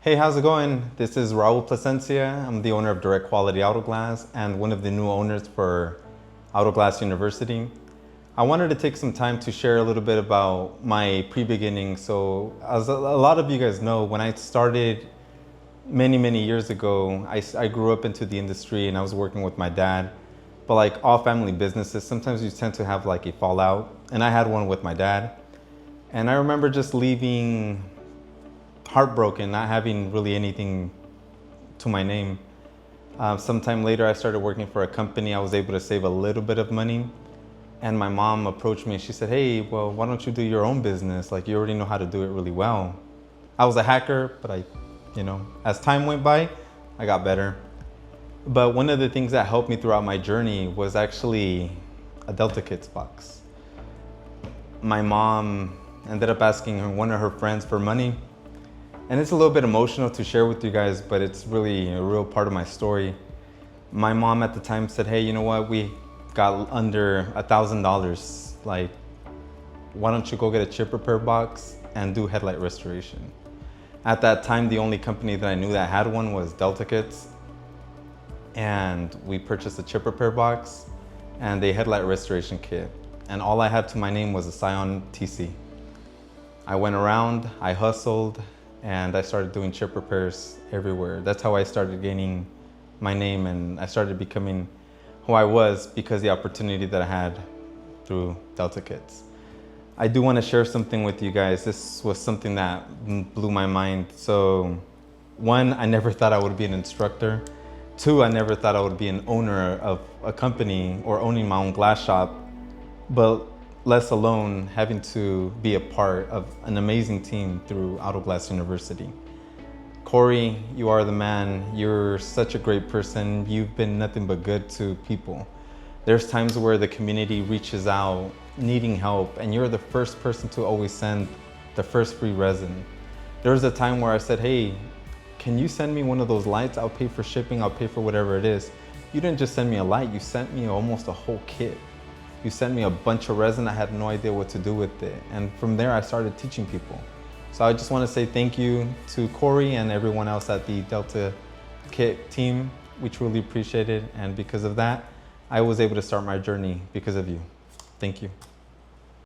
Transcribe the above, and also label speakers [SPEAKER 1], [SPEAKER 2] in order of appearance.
[SPEAKER 1] Hey, how's it going? This is Raul Placencia. I'm the owner of Direct Quality Auto Glass and one of the new owners for Auto Glass University. I wanted to take some time to share a little bit about my pre-beginning. So as a lot of you guys know, when I started many years ago, I grew up into the industry and I was working with my dad. But like all family businesses, sometimes you tend to have like a fallout. And I had one with my dad. And I remember just leaving heartbroken, not having really anything to my name. Sometime later, I started working for a company. I was able to save a little bit of money. And my mom approached me and she said, hey, well, why don't you do your own business? Like, you already know how to do it really well. I was a hacker, but as time went by, I got better. But one of the things that helped me throughout my journey was actually a Delta Kits box. My mom ended up asking one of her friends for money. And it's a little bit emotional to share with you guys, but it's really a real part of my story. My mom at the time said, hey, you know what? We got under $1,000. Like, why don't you go get a chip repair box and do headlight restoration? At that time, the only company that I knew that had one was Delta Kits. And we purchased a chip repair box and a headlight restoration kit. And all I had to my name was a Scion TC. I went around, I hustled, and I started doing chip repairs everywhere. That's how I started gaining my name, and I started becoming who I was because of the opportunity that I had through Delta Kits. I do want to share something with you guys. This was something that blew my mind. So, one, I never thought I would be an instructor. Two, I never thought I would be an owner of a company or owning my own glass shop, but less alone having to be a part of an amazing team through Auto Glass University. Corey, you are the man. You're such a great person. You've been nothing but good to people. There's times where the community reaches out needing help, and you're the first person to always send the first free resin. There was a time where I said, hey, can you send me one of those lights? I'll pay for shipping, I'll pay for whatever it is. You didn't just send me a light, you sent me almost a whole kit. You sent me a bunch of resin, I had no idea what to do with it. And from there, I started teaching people. So I just want to say thank you to Corey and everyone else at the Delta Kit team. We truly appreciate it. And because of that, I was able to start my journey because of you. Thank you.